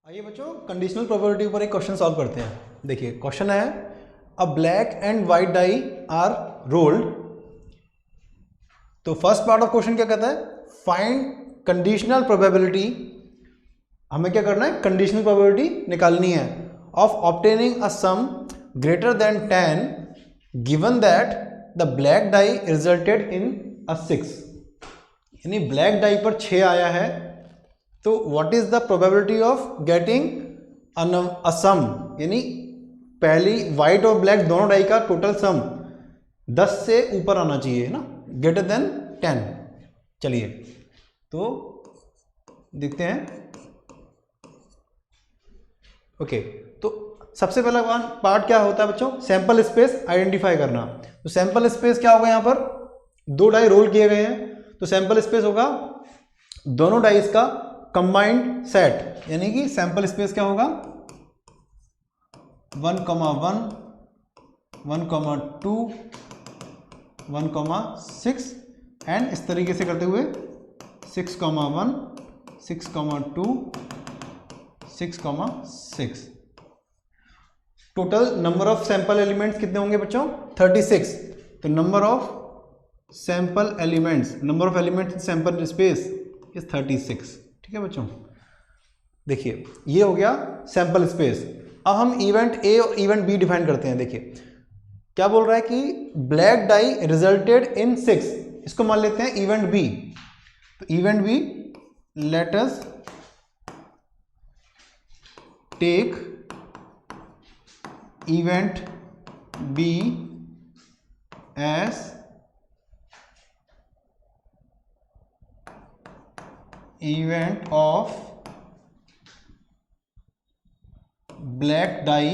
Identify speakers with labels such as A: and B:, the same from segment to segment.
A: आइए बच्चों conditional probability पर एक क्वेश्चन सॉल्व करते हैं। देखिए क्वेश्चन है a black and white die are rolled. तो फर्स्ट पार्ट ऑफ क्वेश्चन क्या कहता है, फाइंड कंडीशनल प्रोबेबिलिटी। हमें क्या करना है, कंडीशनल प्रोबेबिलिटी निकालनी है of obtaining a sum greater than 10 given that the black die resulted in a 6। यानी ब्लैक डाई पर 6 आया है, तो what is the probability of getting a sum, यानी पहली वाइट और ब्लैक दोनों डाई का टोटल सम 10 से ऊपर आना चाहिए ना, ग्रेटर देन 10। चलिए तो देखते हैं। ओके, तो सबसे पहला पार्ट क्या होता है बच्चों, सैंपल स्पेस आइडेंटिफाई करना। तो सैंपल स्पेस क्या होगा, यहां पर दो डाई रोल किए गए हैं, तो सैंपल स्पेस होगा दोनों डाइस का कंबाइंड सेट, यानी कि सैंपल स्पेस क्या होगा 1,1, 1,2, 1,6 एंड इस तरीके से करते हुए 6,1, 6,2, 6,6। Total number of sample elements कितने होंगे बच्चों, 36। तो number of sample elements, number of elements in sample space is 36। ठीक है बच्चों, देखिए ये हो गया सैंपल स्पेस। अब हम इवेंट ए और इवेंट बी डिफाइन करते हैं। देखिए क्या बोल रहा है कि ब्लैक डाई रिजल्टेड इन 6, इसको मान लेते हैं इवेंट बी। तो event B, let us take event B as event of black die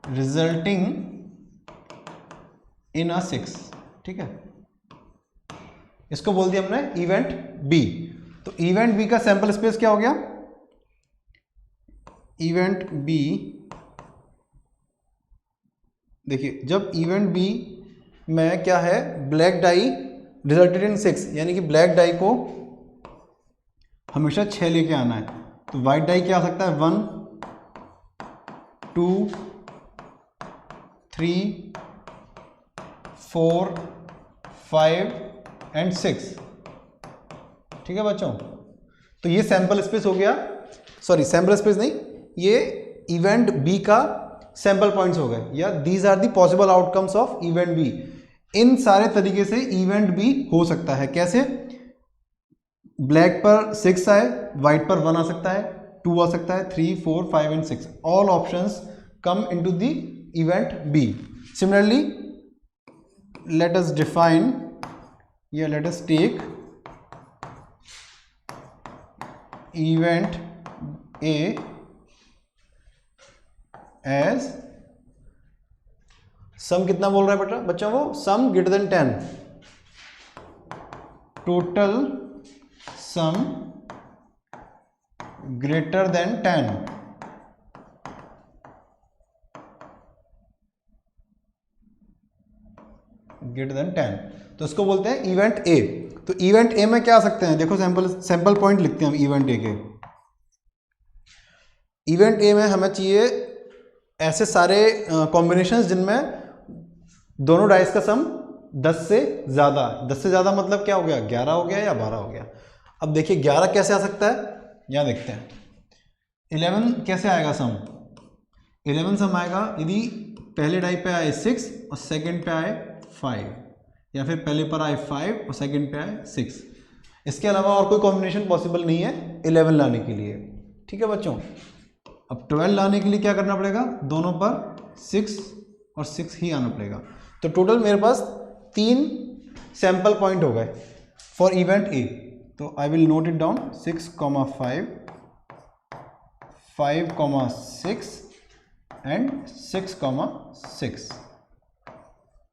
A: resulting in a 6। ठीक है, इसको बोल दिया हमने इवेंट बी। तो इवेंट बी का सैंपल स्पेस क्या हो गया, इवेंट बी। देखिए जब इवेंट बी में क्या है, ब्लैक डाई रिजल्टेड इन 6, यानी कि ब्लैक डाई को हमेशा 6 लेके आना है। तो वाइट डाई क्या आ सकता है 1, 2, 3, 4, 5 एंड 6। ठीक है बच्चों, तो ये सैंपल स्पेस हो गया, सॉरी सैंपल स्पेस नहीं, ये इवेंट बी का सैंपल पॉइंट्स हो गए, या these are the possible outcomes of event B. इन सारे तरीके से इवेंट बी हो सकता है। कैसे, ब्लैक पर 6 आए, वाइट पर 1 आ सकता है, 2 आ सकता है, 3, 4, 5 and 6, all options come into the event B. Similarly let us define, let us take event A as sum कितना बोल रहा है बेटा बच्चों, वो sum greater than 10, total sum greater than 10। Greater than 10, तो इसको बोलते हैं इवेंट ए। तो इवेंट ए में क्या आ सकते हैं, देखो सैंपल पॉइंट लिखते हैं हम इवेंट ए के। इवेंट ए में हमें चाहिए ऐसे सारे कॉम्बिनेशंस जिनमें दोनों डाइस का सम 10 से ज़्यादा। 10 से ज़्यादा मतलब क्या हो गया, 11 हो गया या 12 हो गया। अब देखिए 11 कैसे आ सकता है, यहाँ देखते हैं। 11 कैसे आएगा सम, 11 सम आएगा यदि पहले डाई पे आए 6 और सेकंड पे आए 5, या फिर पहले पर आए 5 और सेकंड पे आए 6। इसके अलावा और कोई कॉम्बिनेशन पॉसिबल नहीं है 11 लाने के लिए। ठीक है बच्चों, अब 12 लाने के लिए क्या करना पड़ेगा, दोनों पर 6 और 6 ही आना पड़ेगा। तो टोटल मेरे पास 3 सैंपल पॉइंट हो गए फॉर इवेंट ए। तो I will note it down, 6,5, 5,6 and 6,6।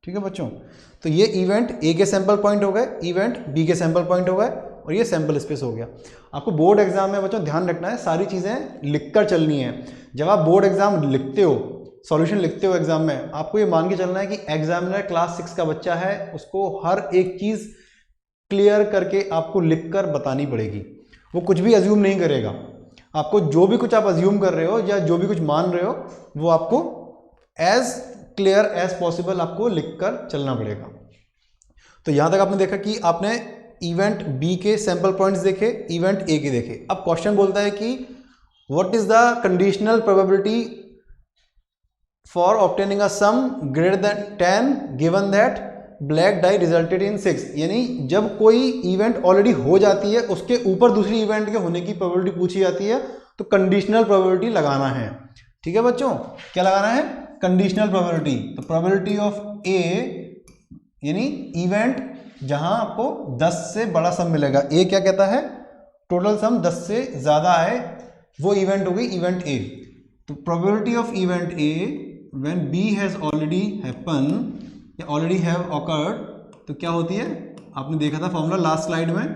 A: ठीक है बच्चों, तो ये इवेंट ए के सैंपल पॉइंट हो गए, इवेंट बी के सैंपल पॉइंट हो गए, और ये सैंपल स्पेस हो गया। आपको बोर्ड एग्जाम में बच्चों ध्यान रखना है, सारी चीज़ें लिखकर चलनी है। जब आप बोर्ड एग्जाम लिखते हो, सॉल्यूशन लिखते हो एग्जाम में, आपको ये मान के चलना है कि एग्जामिनर क्लास 6 का बच्चा है, उसको हर एक चीज़ क्लियर करके आपको लिखकर बतानी पड़ेगी। वो कुछ भी अज्यूम नहीं करेगा। आपको जो भी कुछ आप अज्यूम कर रहे हो या जो भी कुछ मान रहे हो वो आपको एज क्लियर एज पॉसिबल आपको लिखकर चलना पड़ेगा। तो यहां तक आपने देखा कि आपने इवेंट बी के सैंपल पॉइंट्स देखे, इवेंट ए के देखे। अब क्वेश्चन बोलता है कि what is the conditional probability for obtaining a sum greater than 10 given that black die resulted इन 6। यानी जब कोई इवेंट ऑलरेडी हो जाती है उसके ऊपर दूसरी इवेंट के होने की प्रोबेबिलिटी पूछी जाती है तो कंडीशनल प्रोबेबिलिटी लगाना है। ठीक है बच्चों, क्या लगाना है? Conditional probability. तो प्रोबेबिलिटी ऑफ ए यानी इवेंट जहां आपको 10 से बड़ा सम मिलेगा। ए क्या कहता है? टोटल सम 10 से ज्यादा आए, वो इवेंट हो गई इवेंट ए। तो probability of event A when B has already happen या ऑलरेडी हैव ऑकर्ड, तो क्या होती है? आपने देखा था फॉर्मूला लास्ट स्लाइड में,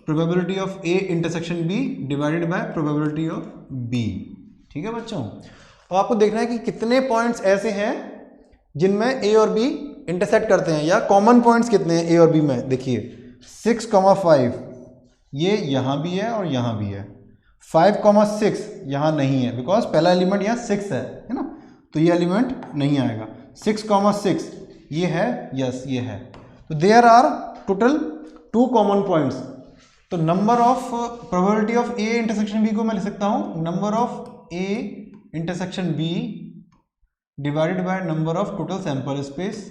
A: probability of A intersection B divided by probability of B. ठीक है बच्चों, अब आपको देखना है कि कितने पॉइंट्स ऐसे हैं जिनमें ए और बी इंटरसेक्ट करते हैं, या कॉमन पॉइंट्स कितने हैं ए और बी में। देखिए 6,5 ये यहाँ भी है और यहाँ भी है। 5,6 यहाँ नहीं है बिकॉज पहला एलिमेंट यहाँ 6 है ना, तो ये एलिमेंट नहीं आएगा। 6,6 ये है, यस ये है। तो there are total 2 common points. तो number of probability of A intersection B को मैं लिख सकता हूँ number of A intersection B divided by number of total sample space.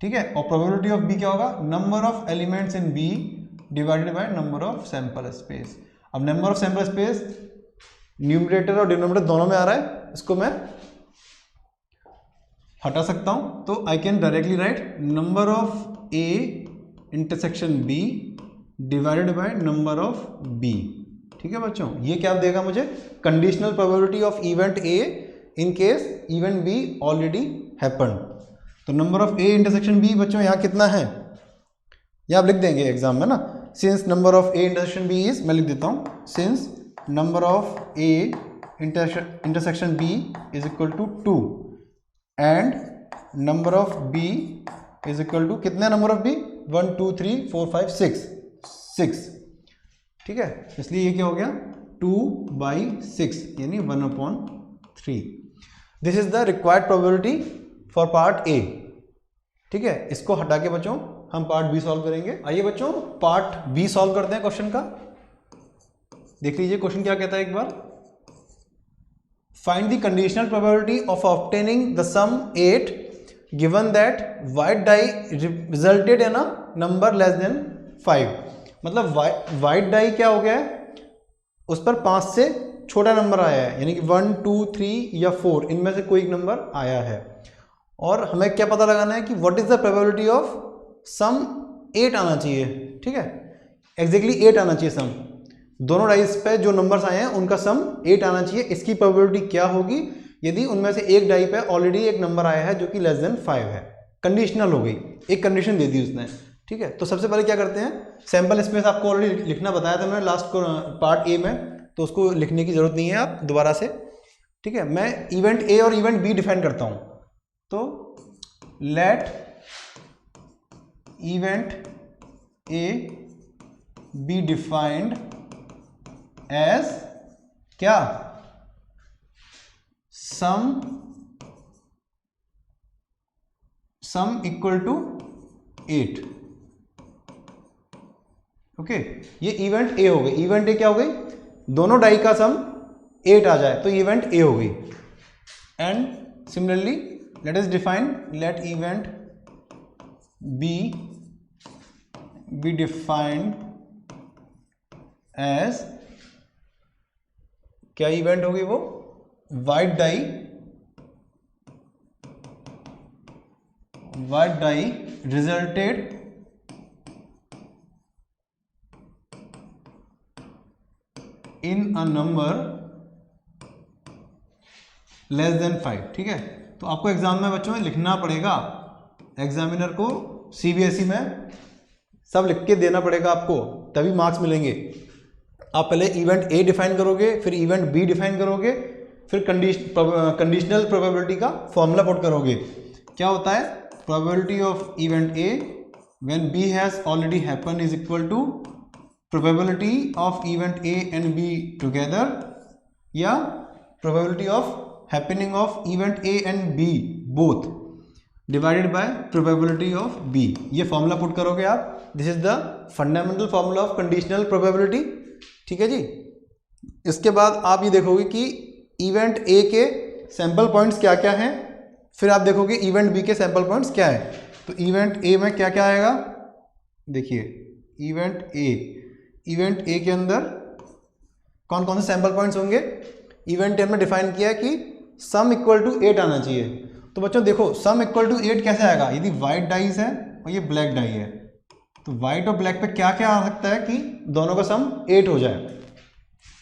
A: ठीक है, और प्रोबेबिलिटी ऑफ बी क्या होगा? Number of elements in B divided by number of sample space. अब number of sample space numerator और denominator दोनों में आ रहा है, इसको मैं हटा सकता हूं। तो I can directly write number of A intersection B divided by number of B. ठीक है बच्चों, ये क्या देगा मुझे? Conditional probability of event A in case event B already happen. तो number of A intersection B बच्चों यहाँ कितना है, ये आप लिख देंगे एग्जाम में ना। Since number of A intersection B is, मैं लिख देता हूँ, since number of A intersection B is equal to 2 and number of B is equal to, कितने नंबर ऑफ बी? 1 2 3 4 5 6। ठीक है, इसलिए ये क्या हो गया? 2/6 यानी 1/3। This is the required probability for part A. ठीक है, इसको हटा के बच्चों हम पार्ट बी सॉल्व करेंगे। आइए बच्चों पार्ट बी सॉल्व करते हैं क्वेश्चन का। देख लीजिए क्वेश्चन क्या कहता है एक बार। Find the conditional probability of obtaining the sum 8 given that white die resulted in a number less than 5। मतलब व्हाइट डाई क्या हो गया है, उस पर 5 से छोटा नंबर आया है, यानी कि 1 2 3 या 4 इनमें से कोई एक नंबर आया है। और हमें क्या पता लगाना है कि what is the probability of sum 8 आना चाहिए। ठीक है, एग्जैक्टली 8 आना चाहिए सम। दोनों डाइस पे जो नंबर्स आए हैं उनका सम 8 आना चाहिए। इसकी प्रोबेबिलिटी क्या होगी यदि उनमें से एक डाई पे ऑलरेडी एक नंबर आया है जो कि लेस देन 5 है। कंडीशनल हो गई, एक कंडीशन दे दी उसने। ठीक है, तो सबसे पहले क्या करते हैं, सैंपल स्पेस आपको ऑलरेडी लिखना बताया था मैंने लास्ट पार्ट ए में, तो उसको लिखने की जरूरत नहीं है आप दोबारा से। ठीक है, मैं इवेंट ए और इवेंट बी डिफाइन करता हूं। तो let event A B defined as क्या? Sum equal to 8। ओके, ये इवेंट ए हो गई। इवेंट ए क्या हो गई? दोनों डाई का सम 8 आ जाए तो इवेंट ए हो गई। And similarly let us define let event B be defined as क्या इवेंट होगी वो? White die resulted in a number less than 5। ठीक है, तो आपको एग्जाम में बच्चों में लिखना पड़ेगा, एग्जामिनर को सीबीएसई में सब लिख के देना पड़ेगा आपको, तभी मार्क्स मिलेंगे। आप पहले इवेंट ए डिफाइन करोगे, फिर इवेंट बी डिफाइन करोगे, फिर कंडीशनल प्रोबेबिलिटी का फॉर्मूला पुट करोगे। क्या होता है? Probability of event A when B has already happen is equal to probability of event A and B together या probability of happening of event A and B both divided by probability of B. ये formula put करोगे आप, this is the fundamental formula of conditional probability. ठीक है जी। इसके बाद आप ये देखोगे कि इवेंट ए के सैंपल पॉइंट्स क्या क्या हैं, फिर आप देखोगे इवेंट बी के सैंपल पॉइंट्स क्या है। तो इवेंट ए में क्या क्या आएगा, देखिए इवेंट ए के अंदर कौन कौन से सैंपल पॉइंट्स होंगे। इवेंट ए में डिफाइन किया है कि सम इक्वल टू 8 आना चाहिए। तो बच्चों देखो सम इक्वल टू 8 कैसे आएगा, यदि वाइट डाइज है और ये ब्लैक डाई है तो वाइट और ब्लैक पे क्या क्या आ सकता है कि दोनों का सम 8 हो जाए।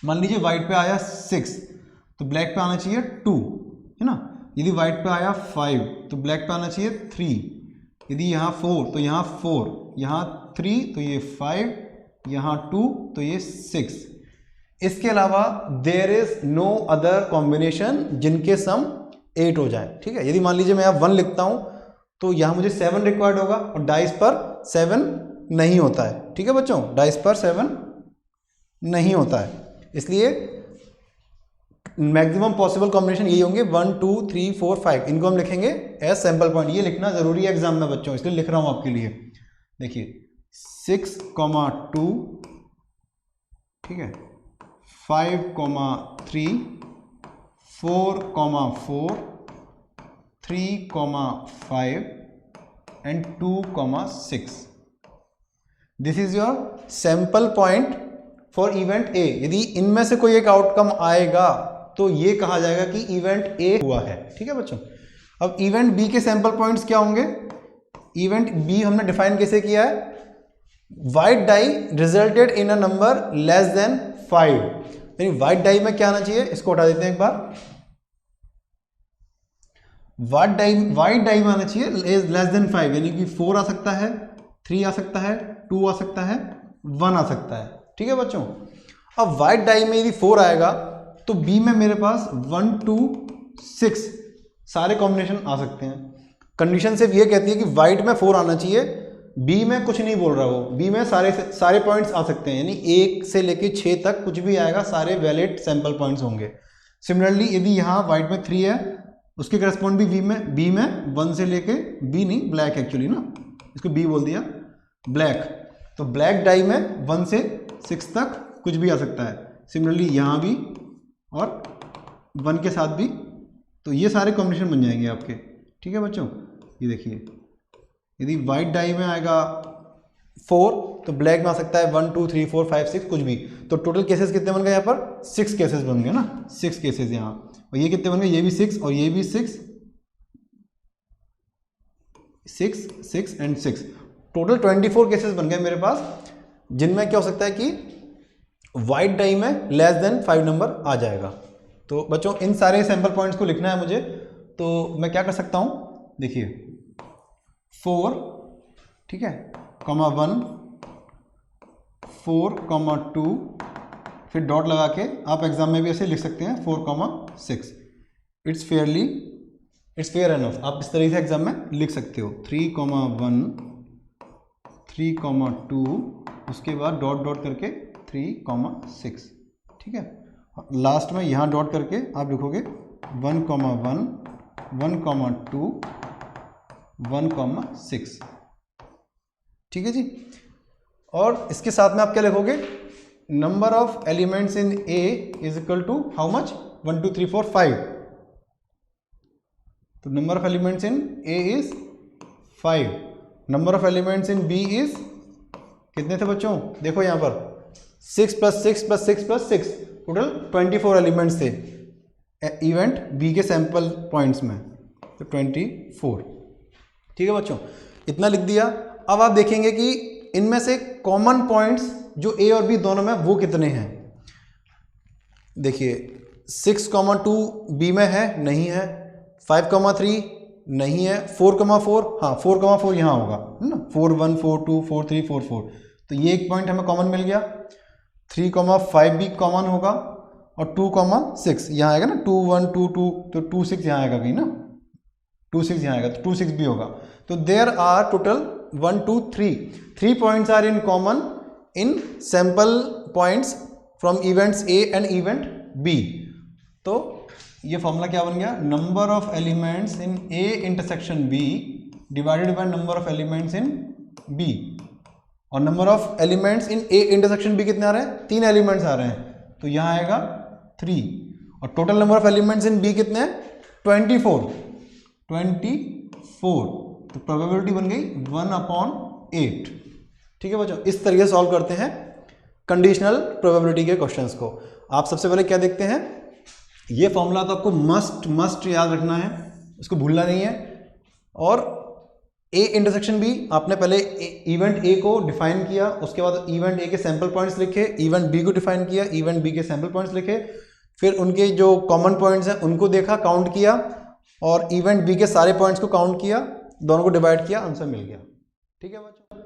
A: मान लीजिए वाइट पे आया 6 तो ब्लैक पे आना चाहिए 2, है ना। यदि वाइट पे आया 5 तो ब्लैक पे आना चाहिए 3, यदि यहाँ 4 तो यहाँ 4, यहाँ 3 तो ये 5, यहाँ 2 तो ये 6। इसके अलावा there is no other combination जिनके सम 8 हो जाए। ठीक है, यदि मान लीजिए मैं यहाँ 1 लिखता हूँ तो यहाँ मुझे 7 रिक्वायर्ड होगा और डाइस पर 7 नहीं होता है। ठीक है बच्चों, डाइस पर 7 नहीं होता है, इसलिए मैक्सिमम पॉसिबल कॉम्बिनेशन यही होंगे 1 2 3 4 5। इनको हम लिखेंगे एज सैंपल पॉइंट। ये लिखना जरूरी है एग्जाम में बच्चों, इसलिए लिख रहा हूं आपके लिए। देखिए 6,2, ठीक है, 5,3, 4,4, 3,5 and 2,6। This is your sample point for event ए। यदि इनमें से कोई एक आउटकम आएगा तो ये कहा जाएगा कि इवेंट ए हुआ है। ठीक है बच्चों। अब इवेंट बी के सैंपल पॉइंट्स क्या होंगे। इवेंट बी हमने डिफाइन कैसे किया है, white die resulted in a number less than 5। यानी व्हाइट डाई में क्या आना चाहिए, इसको हटा देते हैं एक बार। व्हाइट डाई में आना चाहिए लेस देन 5, यानी कि 4 आ सकता है, 3 आ सकता है, 2 आ सकता है, 1 आ सकता है। ठीक है बच्चों। अब व्हाइट डाई में यदि 4 आएगा तो बी में मेरे पास 1 2 6 सारे कॉम्बिनेशन आ सकते हैं। कंडीशन सिर्फ ये कहती है कि व्हाइट में 4 आना चाहिए, बी में कुछ नहीं बोल रहा वो, बी में सारे पॉइंट्स आ सकते हैं, यानी 1 से लेके 6 तक कुछ भी आएगा, सारे वैलिड सैंपल पॉइंट्स होंगे। सिमिलरली यदि यहाँ व्हाइट में 3 है उसके करस्पॉन्ड भी बी में 1 से लेके, बी नहीं ब्लैक एक्चुअली ना, इसको बी बोल दिया ब्लैक, तो ब्लैक डाई में 1 से 6 तक कुछ भी आ सकता है। सिमिलरली यहाँ भी और 1 के साथ भी, तो ये सारे कॉम्बिनेशन बन जाएंगे आपके। ठीक है बच्चों, ये देखिए यदि वाइट डाई में आएगा 4 तो ब्लैक में आ सकता है 1 2 3 4 5 6 कुछ भी। तो टोटल केसेस कितने बन गए यहाँ पर, 6 केसेस बन गए ना, 6 केसेस यहाँ। और ये कितने बन गए, ये भी 6 और ये भी 6 एंड 6, टोटल 24 केसेस बन गए मेरे पास, जिनमें क्या हो सकता है कि व्हाइट डाई में लेस देन 5 नंबर आ जाएगा। तो बच्चों इन सारे सैंपल पॉइंट्स को लिखना है मुझे, तो मैं क्या कर सकता हूँ, देखिए 4, ठीक है, (1), 4,2, फिर डॉट लगा के आप एग्जाम में भी ऐसे लिख सकते हैं 4,6। इट्स फेयर एनफ, आप इस तरीके से एग्जाम में लिख सकते हो। 3,1, 3,2, उसके बाद डॉट डॉट करके 3,6, ठीक है। लास्ट में यहाँ डॉट करके आप लिखोगे 1,1, 1,2, 1,6, ठीक है जी। और इसके साथ में आप क्या लिखोगे, number of elements in A is equal to how much, 1 2 3 4 5। तो number of elements in A is 5, number of elements in B is कितने थे बच्चों, देखो यहाँ पर 6 + 6 + 6 + 6, टोटल 24 एलिमेंट्स थे इवेंट बी के सैंपल पॉइंट्स में, तो 24। ठीक है बच्चों, इतना लिख दिया। अब आप देखेंगे कि इनमें से कॉमन पॉइंट्स जो ए और बी दोनों में वो कितने हैं। देखिए 6,2 बी में है, नहीं है, 5,3 नहीं है, 4,4 हाँ 4,4 यहाँ होगा, है ना, 4 1 4 2 4 3 4 4, तो ये एक पॉइंट हमें कॉमन मिल गया। 3,5 भी कॉमन होगा और 2,6 यहाँ आएगा ना, 2 1 2 2, तो 2 6 यहाँ आएगा कहीं ना, 2 6 यहाँ आएगा, तो 2 6 भी होगा। तो there are total 1 2 3 points are in common in sample points from events A and event B. तो ये फॉर्मूला क्या बन गया, number of elements in A intersection B divided by number of elements in B. और number of elements in A intersection B कितने आ रहे हैं, 3 एलिमेंट्स आ रहे हैं, तो यहाँ आएगा 3। और total number of elements in B कितने हैं, 24। तो प्रोबेबिलिटी बन गई 1/8। ठीक है बच्चों, इस तरीके से सॉल्व करते हैं कंडीशनल प्रोबेबिलिटी के क्वेश्चंस को। आप सबसे पहले क्या देखते हैं, ये फॉर्मूला तो आपको मस्ट याद रखना है, इसको भूलना नहीं है। और ए इंटरसेक्शन बी, आपने पहले इवेंट ए को डिफाइन किया, उसके बाद इवेंट ए के सैंपल पॉइंट्स लिखे, इवेंट बी को डिफाइन किया, इवेंट बी के सैंपल पॉइंट्स लिखे, फिर उनके जो कॉमन पॉइंट्स हैं उनको देखा, काउंट किया, और इवेंट बी के सारे पॉइंट्स को काउंट किया, दोनों को डिवाइड किया, आंसर मिल गया। ठीक है बच्चों,